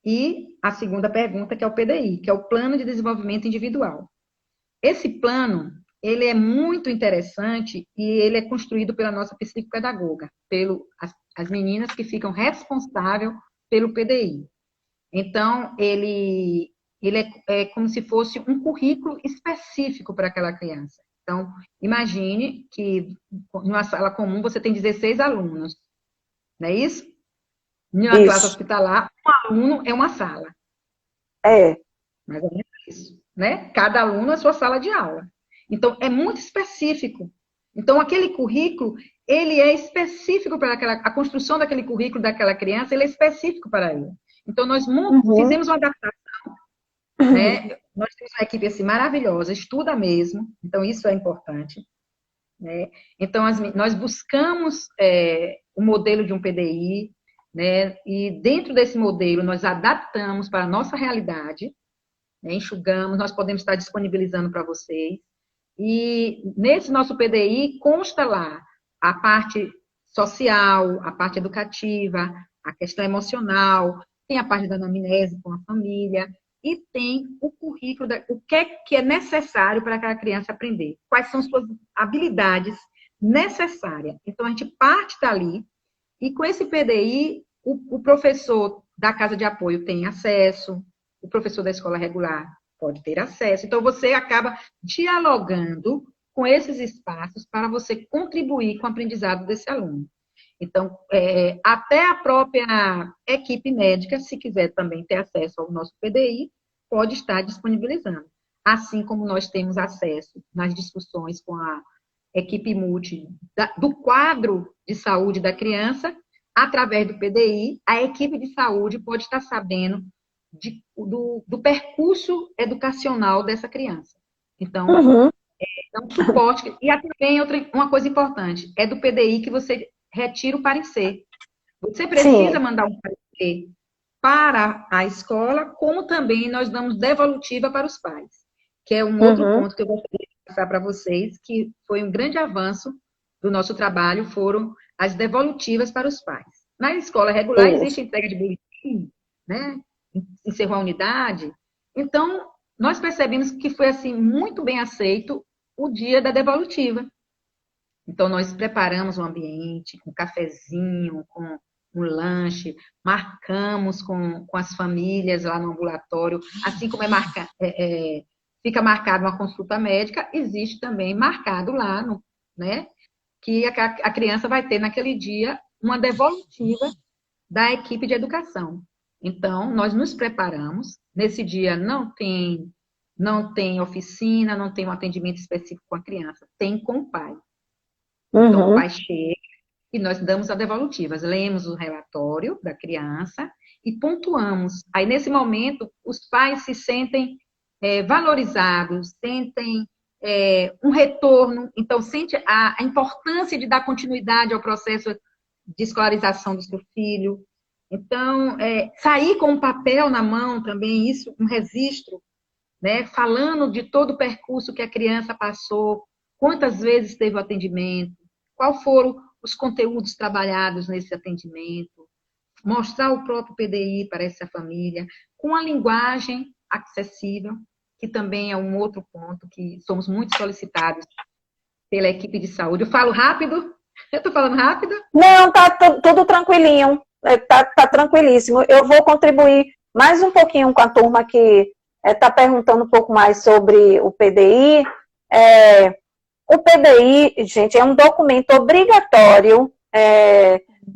E a segunda pergunta, que é o PDI, que é o Plano de Desenvolvimento Individual. Esse plano, ele é muito interessante e ele é construído pela nossa psicopedagoga, as meninas que ficam responsáveis pelo PDI. Então, ele é como se fosse um currículo específico para aquela criança. Então, imagine que em uma sala comum você tem 16 alunos, não é isso? Em uma classe hospitalar, um aluno é uma sala. É. Mais ou menos isso, né? Cada aluno é a sua sala de aula. Então, é muito específico. Então, aquele currículo, ele é específico para a construção daquele currículo daquela criança, ele é específico para ele. Então, nós fizemos uma adaptação, né? Nós temos uma equipe assim, maravilhosa, estuda mesmo, então isso é importante, né? Então, nós buscamos o modelo de um PDI, né? E dentro desse modelo, nós adaptamos para a nossa realidade, né? Enxugamos, nós podemos estar disponibilizando para vocês. E nesse nosso PDI consta lá a parte social, a parte educativa, a questão emocional, tem a parte da anamnese com a família e tem o currículo, o que é necessário para aquela criança aprender, quais são suas habilidades necessárias. Então, a gente parte dali e com esse PDI, o professor da casa de apoio tem acesso, o professor da escola regular pode ter acesso. Então, você acaba dialogando com esses espaços para você contribuir com o aprendizado desse aluno. Então, até a própria equipe médica, se quiser também ter acesso ao nosso PDI, pode estar disponibilizando. Assim como nós temos acesso nas discussões com a equipe multi do quadro de saúde da criança, através do PDI, a equipe de saúde pode estar sabendo do percurso educacional dessa criança. Então, é um suporte. E também uma coisa importante, é do PDI que você retira o parecer. Você precisa mandar um parecer para a escola, como também nós damos devolutiva para os pais, que é um outro ponto que eu gostaria de passar para vocês, que foi um grande avanço do nosso trabalho, foram as devolutivas para os pais. Na escola regular existe entrega de boletim, né? Encerrou a unidade. Então, nós percebemos que foi assim muito bem aceito o dia da devolutiva. Então, nós preparamos um ambiente com cafezinho, com um lanche, marcamos com as famílias lá no ambulatório, assim como fica marcado uma consulta médica, existe também marcado lá, né, que a criança vai ter naquele dia uma devolutiva da equipe de educação. Então, nós nos preparamos, nesse dia não tem oficina, não tem um atendimento específico com a criança, tem com o pai. Então, o pai chega e nós damos as devolutivas, lemos o relatório da criança e pontuamos. Aí, nesse momento, os pais se sentem valorizados, sentem um retorno, então, sente a importância de dar continuidade ao processo de escolarização do seu filho. Então, sair com um papel na mão também, isso, um registro, né, falando de todo o percurso que a criança passou, quantas vezes teve o atendimento, quais foram os conteúdos trabalhados nesse atendimento, mostrar o próprio PDI para essa família, com a linguagem acessível, que também é um outro ponto, que somos muito solicitados pela equipe de saúde. Eu falo rápido? Eu estou falando rápido? Não, tá tudo tranquilinho, tá tranquilíssimo. Eu vou contribuir mais um pouquinho com a turma que está perguntando um pouco mais sobre o PDI. O PDI, gente, é um documento obrigatório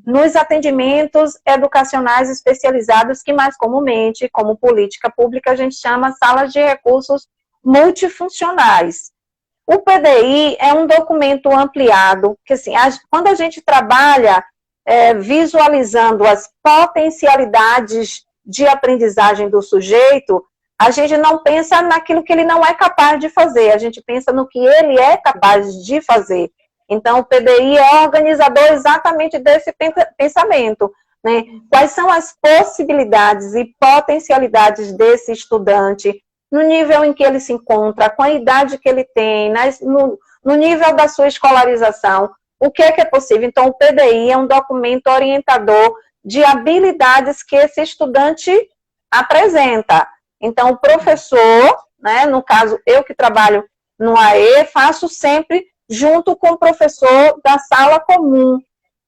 nos atendimentos educacionais especializados, que mais comumente, como política pública, a gente chama salas de recursos multifuncionais. O PDI é um documento ampliado, que assim, quando a gente trabalha visualizando as potencialidades de aprendizagem do sujeito, a gente não pensa naquilo que ele não é capaz de fazer, a gente pensa no que ele é capaz de fazer. Então, o PDI é organizador exatamente desse pensamento, né? Quais são as possibilidades e potencialidades desse estudante, no nível em que ele se encontra, com a idade que ele tem, no nível da sua escolarização, o que é possível. Então, o PDI é um documento orientador de habilidades que esse estudante apresenta. Então, o professor, né, no caso, eu que trabalho no AE, faço sempre junto com o professor da sala comum,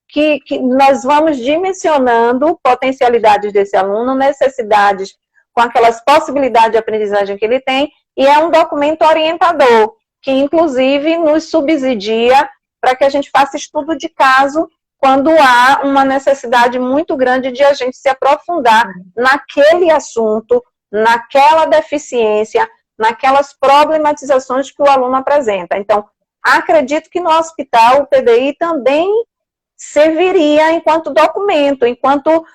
que nós vamos dimensionando potencialidades desse aluno, necessidades com aquelas possibilidades de aprendizagem que ele tem, e é um documento orientador, que inclusive nos subsidia para que a gente faça estudo de caso quando há uma necessidade muito grande de a gente se aprofundar naquele assunto, naquela deficiência, naquelas problematizações que o aluno apresenta. Então, acredito que no hospital o PDI também serviria enquanto documento, enquanto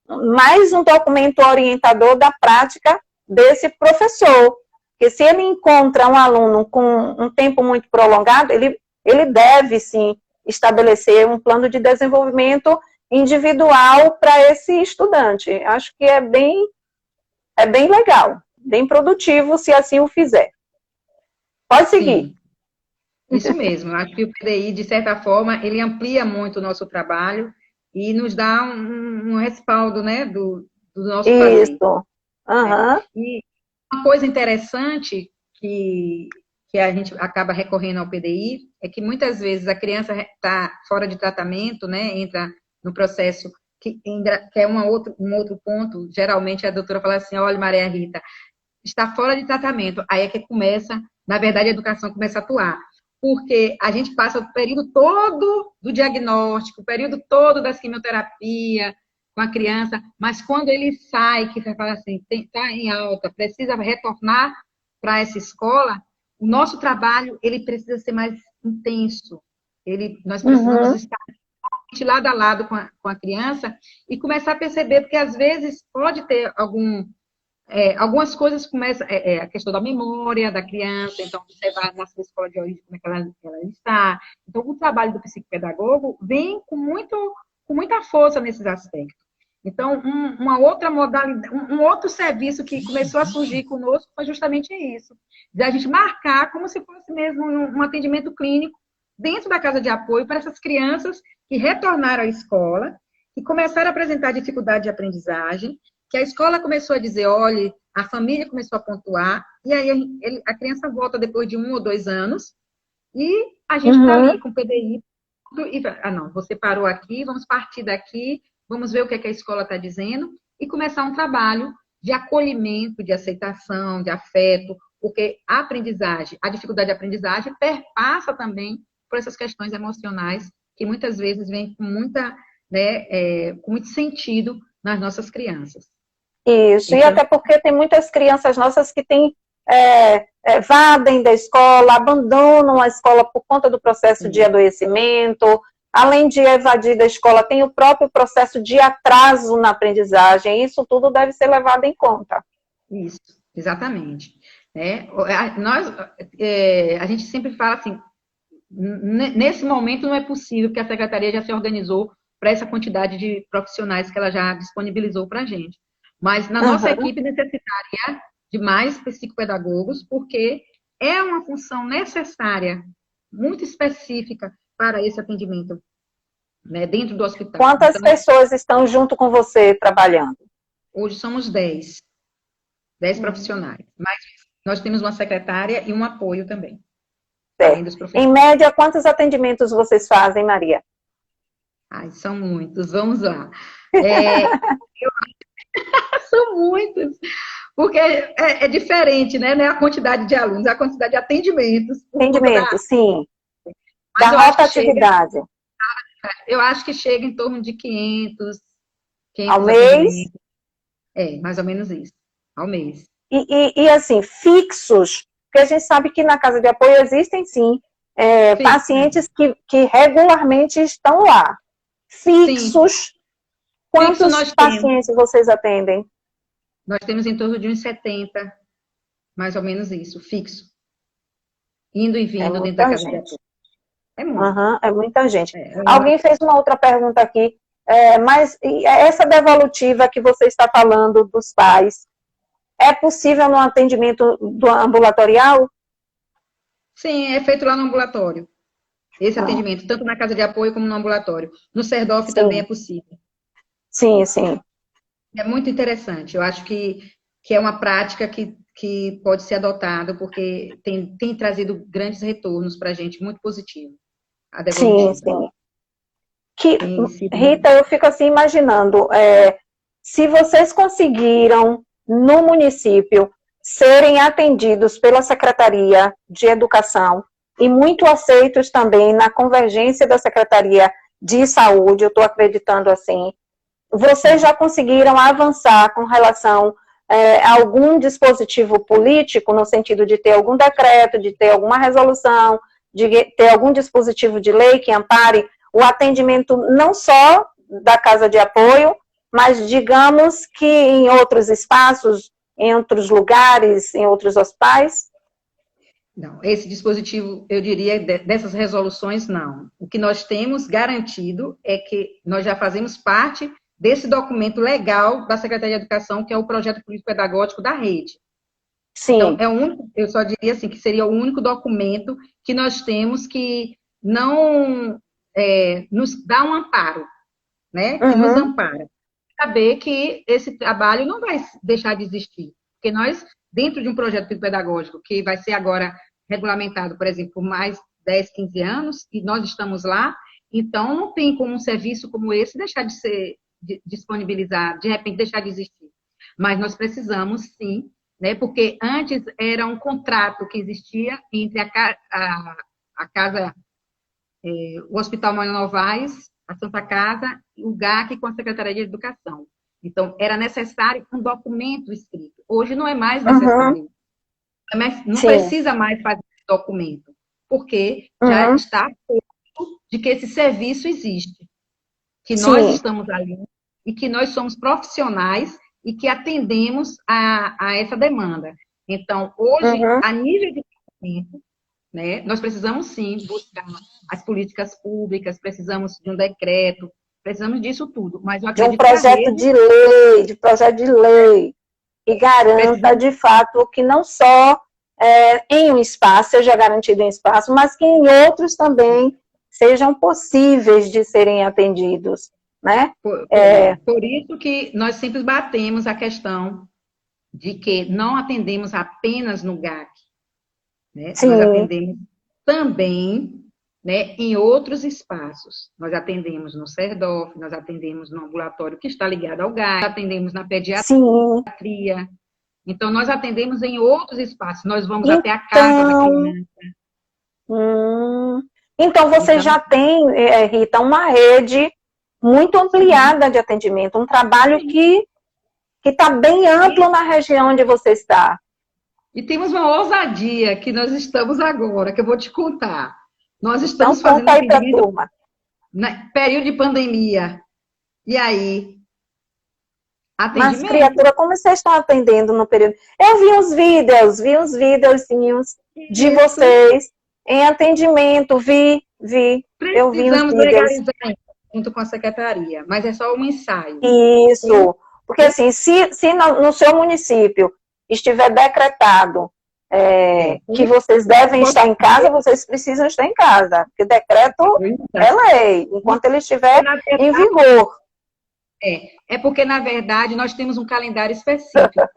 mais um documento orientador da prática desse professor. Porque se ele encontra um aluno com um tempo muito prolongado, ele deve, sim, estabelecer um plano de desenvolvimento individual para esse estudante. Acho que é bem legal, bem produtivo, se assim o fizer. Pode seguir. Sim, isso mesmo. Eu acho que o PDI, de certa forma, ele amplia muito o nosso trabalho e nos dá um respaldo, né, do nosso fazer. Isso. Uhum. E uma coisa interessante que a gente acaba recorrendo ao PDI é que muitas vezes a criança está fora de tratamento, né, entra no processo, que é um outro ponto. Geralmente a doutora fala assim: olha, Maria Rita, está fora de tratamento. Aí é que começa, na verdade, a educação começa a atuar. Porque a gente passa o período todo do diagnóstico, o período todo da quimioterapia com a criança, mas quando ele sai, que você fala assim, está em alta, precisa retornar para essa escola, o nosso trabalho, ele precisa ser mais intenso. Nós precisamos estar lado a lado com a criança e começar a perceber, porque às vezes pode ter algumas coisas começam, a questão da memória da criança, então observar na sua escola de origem como é que ela está. Então, o trabalho do psicopedagogo vem com muita força nesses aspectos. Então, uma outra modalidade, um outro serviço que começou a surgir conosco foi justamente isso, de a gente marcar como se fosse mesmo um atendimento clínico dentro da casa de apoio para essas crianças que retornaram à escola, que começaram a apresentar dificuldade de aprendizagem, que a escola começou a dizer, olha, a família começou a pontuar, e aí a criança volta depois de 1 ou 2 anos, e a gente está ali com o PDI, e não, você parou aqui, vamos partir daqui, vamos ver o que a escola está dizendo, e começar um trabalho de acolhimento, de aceitação, de afeto, porque a aprendizagem, a dificuldade de aprendizagem perpassa também por essas questões emocionais, que muitas vezes vêm com com muito sentido nas nossas crianças. Isso, então, e até porque tem muitas crianças nossas que evadem da escola, abandonam a escola por conta do processo de adoecimento. Além de evadir da escola, tem o próprio processo de atraso na aprendizagem. Isso tudo deve ser levado em conta. Isso, exatamente. A gente sempre fala assim, nesse momento não é possível, porque a Secretaria já se organizou para essa quantidade de profissionais que ela já disponibilizou para a gente. Mas na nossa equipe necessitaria de mais psicopedagogos, porque é uma função necessária, muito específica, para esse atendimento, né, dentro do hospital. Quantas pessoas estão junto com você trabalhando? Hoje somos 10 profissionais. Mas nós temos uma secretária e um apoio também. Além dos profissionais. Em média, quantos atendimentos vocês fazem, Maria? Ai, são muitos. Vamos lá. São muitos. Porque é diferente, né? Não é a quantidade de alunos, é a quantidade de atendimentos. Atendimentos, sim. Da rotatividade. Eu acho que chega em torno de 500 ao mês? Mais ou menos isso. Ao mês. E assim, fixos, porque a gente sabe que na casa de apoio existem, sim, pacientes que regularmente estão lá. Fixos, quantos pacientes vocês atendem? Nós temos em torno de uns 70, mais ou menos isso, fixo. Indo e vindo dentro da casa de apoio. É muito. É muita gente. Alguém fez uma outra pergunta aqui, mas essa devolutiva que você está falando dos pais, é possível no atendimento do ambulatorial? Sim, é feito lá no ambulatório. Esse atendimento, tanto na casa de apoio como no ambulatório. No CERDOF também é possível. Sim, sim. É muito interessante. Eu acho que é uma prática que pode ser adotada, porque tem trazido grandes retornos para a gente, muito positivo. A devolutiva. Sim, sim. Rita, eu fico assim imaginando, se vocês conseguiram, no município, serem atendidos pela Secretaria de Educação e muito aceitos também na convergência da Secretaria de Saúde, eu estou acreditando assim, vocês já conseguiram avançar com relação a algum dispositivo político, no sentido de ter algum decreto, de ter alguma resolução, de ter algum dispositivo de lei que ampare o atendimento não só da casa de apoio, mas digamos que em outros espaços, em outros lugares, em outros hospitais? Não, esse dispositivo, eu diria, dessas resoluções, não. O que nós temos garantido é que nós já fazemos parte desse documento legal da Secretaria de Educação, que é o projeto político-pedagógico da rede. Sim. Então, eu só diria assim, que seria o único documento que nós temos que não nos dá um amparo, né? Que nos ampara. Saber que esse trabalho não vai deixar de existir. Porque nós, dentro de um projeto pedagógico que vai ser agora regulamentado, por exemplo, por mais 10, 15 anos, e nós estamos lá, então não tem como um serviço como esse deixar de ser disponibilizado, de repente deixar de existir. Mas nós precisamos, sim, né? Porque antes era um contrato que existia entre a casa, o Hospital Manuel Novaes, a Santa Casa, o GAC com a Secretaria de Educação. Então, era necessário um documento escrito. Hoje não é mais necessário. Não precisa mais fazer esse documento, porque já está feito de que esse serviço existe, que nós estamos ali e que nós somos profissionais e que atendemos a essa demanda. Então, hoje, a nível de documento, né, nós precisamos, sim, buscar as políticas públicas, precisamos de um decreto, precisamos disso tudo. Mas eu acredito de um projeto de lei, que garanta, de fato, que não só em um espaço, seja garantido em espaço, mas que em outros também sejam possíveis de serem atendidos, né? Por isso que nós sempre batemos a questão de que não atendemos apenas no GAC, né? Nós atendemos também, né, em outros espaços. Nós atendemos no CERDOF, nós atendemos no ambulatório que está ligado ao GAC, atendemos na pediatria. Então, nós atendemos em outros espaços. Nós vamos até a casa da criança. Então, você já tem, Rita, uma rede muito ampliada de atendimento, um trabalho que está bem amplo na região onde você está. E temos uma ousadia que nós estamos agora, que eu vou te contar. Nós estamos fazendo atendimento no período de pandemia. E aí? Atendimento. Mas, criatura, como vocês estão atendendo no período? Eu vi uns videozinhos de vocês em atendimento, vi. Eu vi uns vídeos. Legalizar junto com a secretaria, mas é só um ensaio. Isso, porque assim, se no seu município estiver decretado que vocês devem estar em casa, vocês precisam estar em casa, porque decreto é lei, enquanto ele estiver em vigor. É porque, na verdade, nós temos um calendário específico.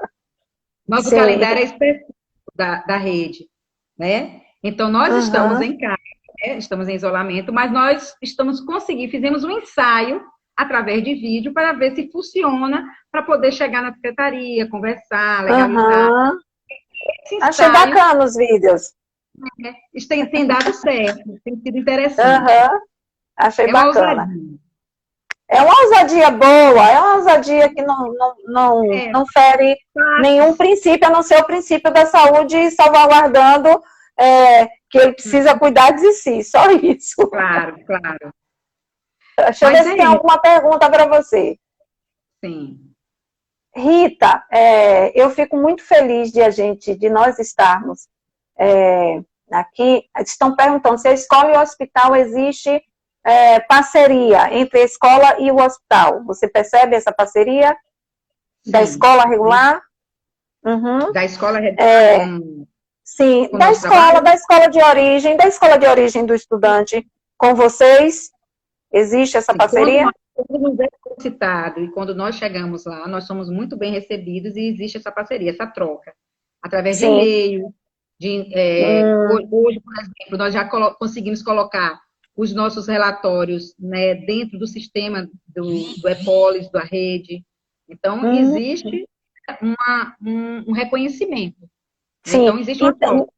Nosso calendário é específico da rede, né? Então, nós estamos em casa, né? Estamos em isolamento, mas nós fizemos um ensaio através de vídeo para ver se funciona, para poder chegar na secretaria, conversar, legalizar. Achei bacana os vídeos. Isso tem dado certo, tem sido interessante. Achei bacana. É uma ousadia boa, é uma ousadia que não fere nenhum princípio, a não ser o princípio da saúde, salvaguardando que ele precisa cuidar de si, só isso. Claro. Deixa eu ver se tem alguma pergunta para você. Sim. Rita, eu fico muito feliz de nós estarmos aqui. Estão perguntando se a escola e o hospital existe parceria entre a escola e o hospital. Você percebe essa parceria da escola regular? Uhum. Da escola regular sim, com da escola de origem do estudante com vocês. Existe essa parceria? Quando nos é solicitado e quando nós chegamos lá, nós somos muito bem recebidos e existe essa parceria, essa troca. Através de e-mail, hoje, por exemplo, nós já conseguimos colocar os nossos relatórios, né, dentro do sistema do Epolis, da rede. Então, existe um reconhecimento. Sim. Então, existe uma troca.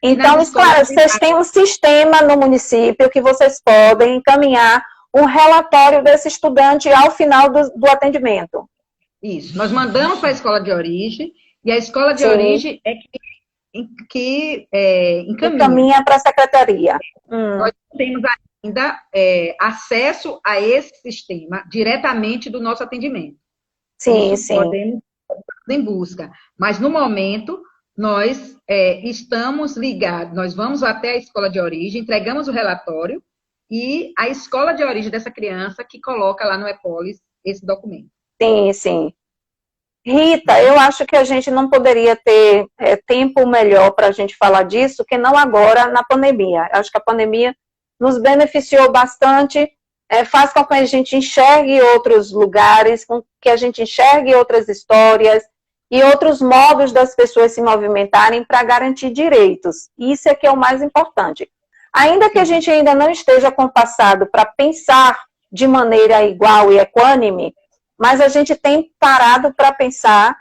Então, claro, vocês têm um sistema no município que vocês podem encaminhar um relatório desse estudante ao final do atendimento. Isso. Nós mandamos para a escola de origem e a escola de origem é que encaminha para a secretaria. Nós temos ainda acesso a esse sistema diretamente do nosso atendimento. Sim, isso podemos em busca. Mas, no momento, nós estamos ligados, nós vamos até a escola de origem, entregamos o relatório e a escola de origem dessa criança que coloca lá no Epolis esse documento. Sim, sim. Rita, eu acho que a gente não poderia ter tempo melhor para a gente falar disso que não agora na pandemia. Acho que a pandemia nos beneficiou bastante, faz com que a gente enxergue outros lugares, com que a gente enxergue outras histórias e outros modos das pessoas se movimentarem para garantir direitos. Isso é que é o mais importante. Ainda que a gente ainda não esteja compassado para pensar de maneira igual e equânime, mas a gente tem parado para pensar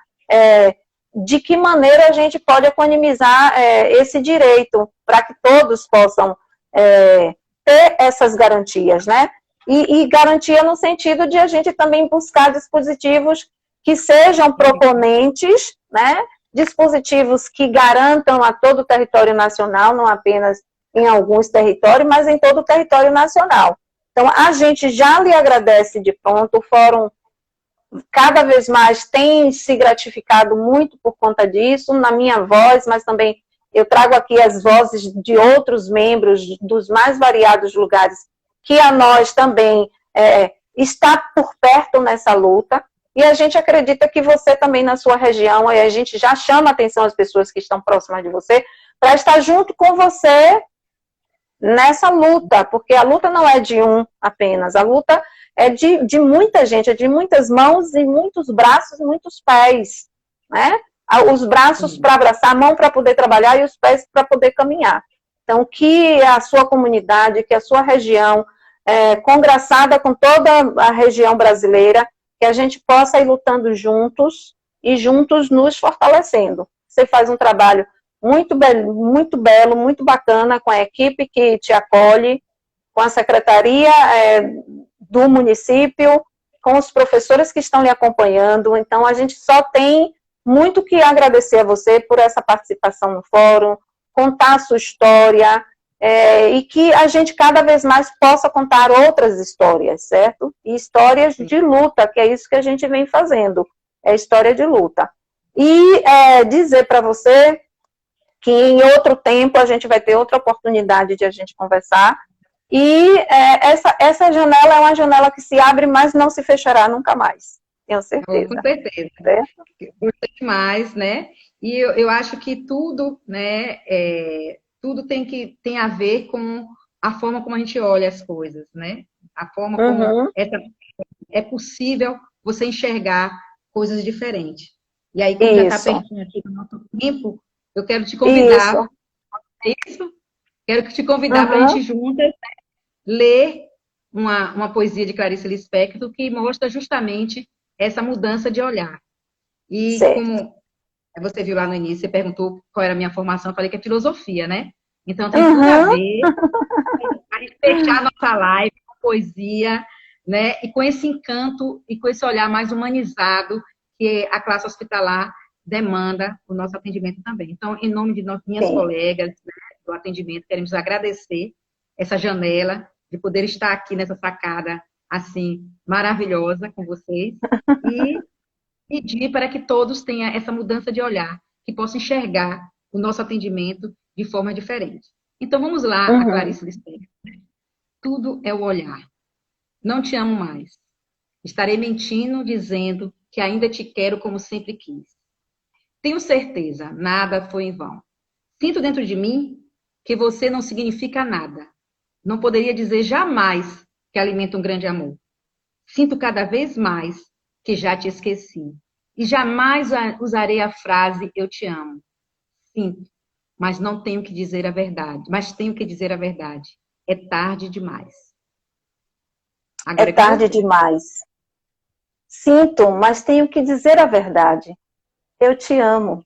de que maneira a gente pode equanimizar esse direito, para que todos possam ter essas garantias, né? E garantia no sentido de a gente também buscar dispositivos que sejam proponentes, né? Dispositivos que garantam a todo o território nacional, não apenas em alguns territórios, mas em todo o território nacional. Então, a gente já lhe agradece de pronto, o Fórum cada vez mais tem se gratificado muito por conta disso, na minha voz, mas também eu trago aqui as vozes de outros membros dos mais variados lugares, que a nós também está por perto nessa luta, e a gente acredita que você também na sua região, e a gente já chama a atenção às pessoas que estão próximas de você, para estar junto com você nessa luta, porque a luta não é de um apenas, a luta é de muita gente, é de muitas mãos e muitos braços e muitos pés, né? Os braços para abraçar, a mão para poder trabalhar e os pés para poder caminhar. Então, que a sua comunidade, que a sua região, congraçada com toda a região brasileira, que a gente possa ir lutando juntos e juntos nos fortalecendo. Você faz um trabalho muito belo, muito bacana com a equipe que te acolhe, com a secretaria do município, com os professores que estão lhe acompanhando. Então, a gente só tem muito que agradecer a você por essa participação no fórum, contar a sua história, e que a gente cada vez mais possa contar outras histórias, certo? E histórias de luta, que é isso que a gente vem fazendo, é história de luta. E dizer para você que em outro tempo a gente vai ter outra oportunidade de a gente conversar, e essa janela é uma janela que se abre, mas não se fechará nunca mais, tenho certeza. Com certeza. Gostei demais, né? E eu acho que tudo, né, tudo tem a ver com a forma como a gente olha as coisas, né? A forma como é possível você enxergar coisas diferentes. E aí, como já está pertinho aqui do nosso tempo, eu quero te convidar. Quero te convidar para a gente juntas, né, ler uma poesia de Clarice Lispector que mostra justamente essa mudança de olhar. E como você viu lá no início, você perguntou qual era a minha formação, eu falei que é filosofia, né? Então tem tudo a ver a gente fechar a nossa live com poesia, né? E com esse encanto e com esse olhar mais humanizado que a classe hospitalar demanda o nosso atendimento também. Então, em nome de minhas colegas, né, do atendimento, queremos agradecer essa janela de poder estar aqui nessa sacada assim maravilhosa com vocês pedir para que todos tenham essa mudança de olhar, que possam enxergar o nosso atendimento de forma diferente. Então, vamos lá, a Clarice Lispector. Tudo é o olhar. Não te amo mais. Estarei mentindo, dizendo que ainda te quero como sempre quis. Tenho certeza, nada foi em vão. Sinto dentro de mim que você não significa nada. Não poderia dizer jamais que alimenta um grande amor. Sinto cada vez mais que já te esqueci. E jamais usarei a frase eu te amo. Sinto, mas não tenho que dizer a verdade. Mas tenho que dizer a verdade. É tarde demais. Agora É tarde demais. Sinto, mas tenho que dizer a verdade. Eu te amo.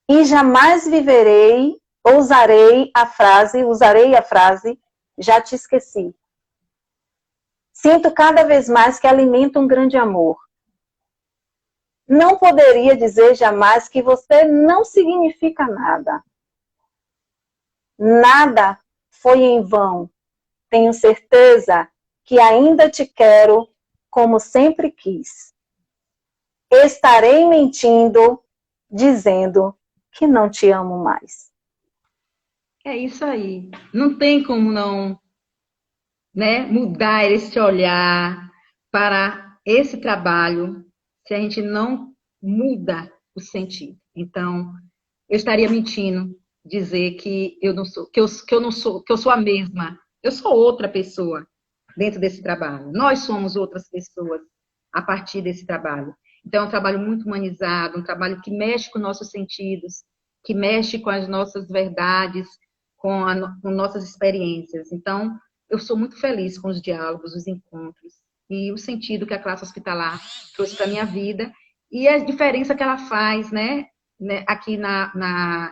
E jamais viverei, usarei a frase, já te esqueci. Sinto cada vez mais que alimenta um grande amor. Não poderia dizer jamais que você não significa nada. Nada foi em vão. Tenho certeza que ainda te quero como sempre quis. Estarei mentindo, dizendo que não te amo mais. É isso aí. Não tem como não, né, mudar esse olhar para esse trabalho se a gente não muda o sentido. Então, eu estaria mentindo dizer que eu não sou, que eu não sou, que eu sou a mesma. Eu sou outra pessoa dentro desse trabalho. Nós somos outras pessoas a partir desse trabalho. Então, é um trabalho muito humanizado, um trabalho que mexe com nossos sentidos, que mexe com as nossas verdades, com nossas experiências. Então, eu sou muito feliz com os diálogos, os encontros e o sentido que a classe hospitalar trouxe para a minha vida e a diferença que ela faz, né, aqui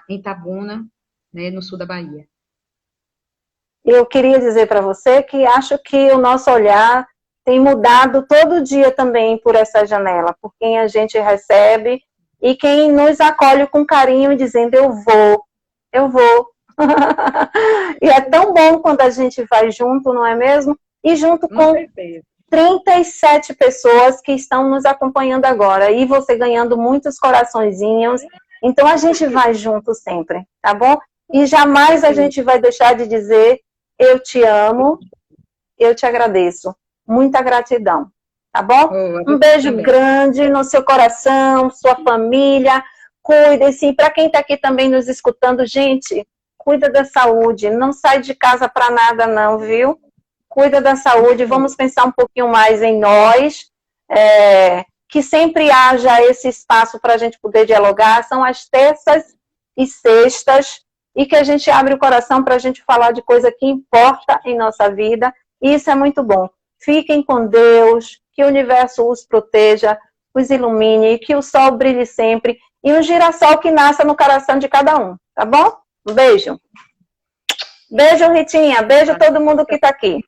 em Itabuna, né, no sul da Bahia. Eu queria dizer para você que acho que o nosso olhar tem mudado todo dia também por essa janela, por quem a gente recebe e quem nos acolhe com carinho dizendo eu vou. E é tão bom quando a gente vai junto, não é mesmo? E junto com 37 pessoas que estão nos acompanhando agora. E você ganhando muitos coraçõezinhos. Então a gente vai junto sempre, tá bom? E jamais a gente vai deixar de dizer eu te amo, eu te agradeço. Muita gratidão, tá bom? Um beijo grande no seu coração, sua família. Cuide-se. Para quem está aqui também nos escutando, gente, cuida da saúde. Não sai de casa para nada não, viu? Cuida da saúde. Vamos pensar um pouquinho mais em nós. Que sempre haja esse espaço para a gente poder dialogar. São as terças e sextas. E que a gente abre o coração para a gente falar de coisa que importa em nossa vida. E isso é muito bom. Fiquem com Deus, que o universo os proteja, os ilumine, que o sol brilhe sempre e um girassol que nasça no coração de cada um, tá bom? Um beijo. Beijo, Ritinha. Beijo a todo mundo que está aqui.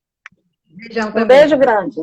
Beijão um beijo grande.